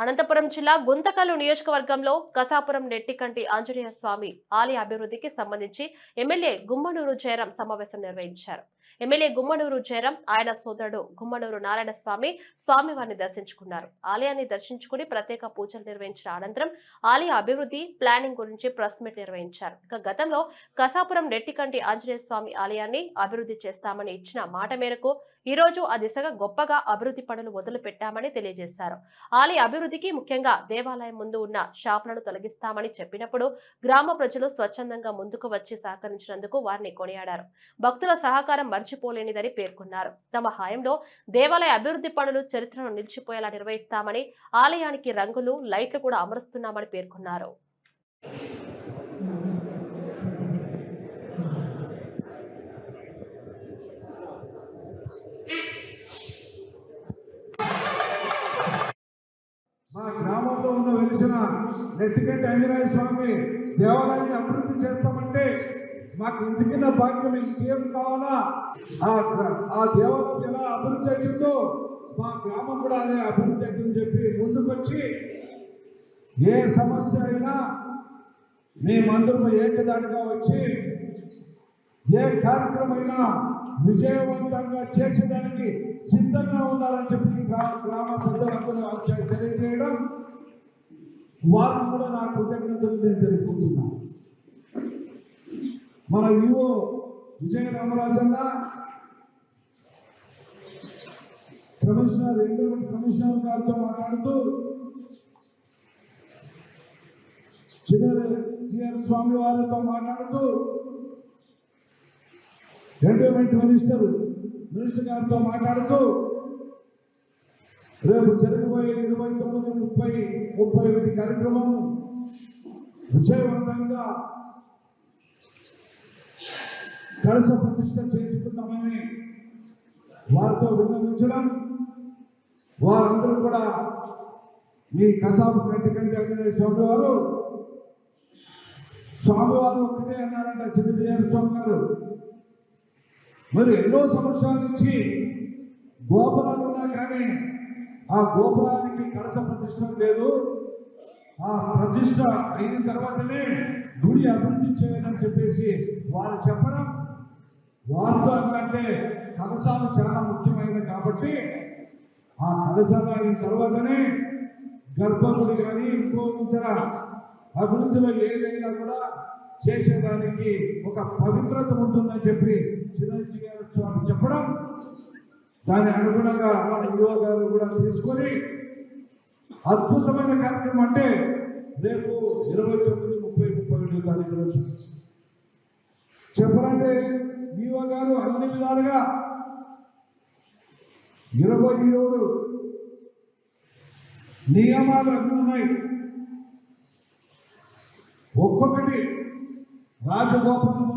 అనంతపురం జిల్లా గుంతకల్లు నియోజకవర్గంలో కసాపురం నెట్టికంటి ఆంజనేయ స్వామి ఆలయ అభివృద్ధికి సంబంధించి ఎమ్మెల్యే గుమ్మనూరు జయరాం సమావేశం నిర్వహించారు. ఎమ్మెల్యే గుమ్మనూరు జయరాం ఆయన సోదరుడు గుమ్మనూరు నారాయణ స్వామివారిని దర్శించుకున్నారు. ఆలయాన్ని దర్శించుకుని ప్రత్యేక పూజలు నిర్వహించిన అనంతరం ఆలయ అభివృద్ధి ప్లానింగ్ గురించి ప్రెస్ మీట్ నిర్వహించారు. ఇక గతంలో కసాపురం నెట్టికంటి ఆంజనేయ స్వామి ఆలయాన్ని అభివృద్ధి చేస్తామని ఇచ్చిన మాట మేరకు ఈ రోజు ఆ దిశగా గొప్పగా అభివృద్ధి పనులు మొదలు పెట్టామని తెలియజేశారు. ఆలయ అభివృద్ధికి ముఖ్యంగా దేవాలయం ముందు ఉన్న షాపులను తొలగిస్తామని చెప్పినప్పుడు గ్రామ ప్రజలు స్వచ్ఛందంగా ముందుకు వచ్చి సహకరించినందుకు వారిని కొనియాడారు. భక్తుల సహకారం మర్చిపోలేనిదని పేర్కొన్నారు. తమ హాయంలో దేవాలయ అభివృద్ధి పనులు చరిత్రను నిలిచిపోయేలా నిర్వహిస్తామని, ఆలయానికి రంగులు, లైట్లు కూడా అమరుస్తున్నామని పేర్కొన్నారు. మా గ్రామంలో ఉన్న వెలిసిన నెట్టికంటి ఆంజనేయ స్వామి దేవాలయాన్ని అభివృద్ధి చేస్తామంటే మాకు ఇంటికిన్న భాగ్యం ఇంకేం కావాలా? ఆ దేవాలయం ఎలా అభివృద్ధి అవుతుందో మా గ్రామం కూడా అదే అభివృద్ధి అవుతుందని చెప్పి ముందుకొచ్చి ఏ సమస్య అయినా మేమందరూ ఏకదాటిగా వచ్చి ఏ కార్యక్రమైనా విజయవంతంగా చేసేదానికి సిద్ధంగా ఉండాలని చెప్పి గ్రామ పెద్దలందరూ తెలియజేయడం, వారిని కూడా నా కృతజ్ఞతలు నేను తెలుపుకుంటున్నాను. మన వివో విజయ రామరాజన్న కమిషనర్ గారితో మాట్లాడుతూ జిఆర్ స్వామి వారితో మాట్లాడుతూ ఎండోమెంట్ మినిస్టర్ గారితో మాట్లాడుతూ రేపు జరగబోయే 29, 30, 31 కార్యక్రమం విజయవంతంగా కలశ ప్రతిష్ట చేసుకుందామని వారితో విన్నవించడం, వారందరూ కూడా ఈ కసాపు నెట్టికంటి ఆంజనేయ స్వామివారు ఒక్కటే అన్నారంట చిన్నజీఆర్ స్వామి గారు. మరి ఎన్నో సంవత్సరాల నుంచి గోపురాలు ఉన్నా కానీ ఆ గోపురానికి కలశ ప్రతిష్ట లేదు. ఆ ప్రతిష్ట అయిన తర్వాతనే గుడి అభివృద్ధి చేయాలని చెప్పేసి వారు చెప్పడం వాస్తవం. అంటే కలశాలు చాలా ముఖ్యమైనది కాబట్టి ఆ కలశాలు అయిన తర్వాతనే గర్భగుడి కానీ ఇంకో ఇతర అభివృద్ధిలో ఏదైనా కూడా చేసేదానికి ఒక పవిత్రత ఉంటుందని చెప్పి చిరంజీవి గారు స్వామి చెప్పడం, దాని అనుగుణంగా మన యువ గారు కూడా తీసుకొని అద్భుతమైన కార్యక్రమం అంటే రేపు 29, 30, 31 తారీఖు రోజు చెప్పాలంటే యువ గారు అన్ని విధాలుగా 27 నియమాలు అన్నీ ఉన్నాయి. ఒక్కొక్కటి రాజగోపాలం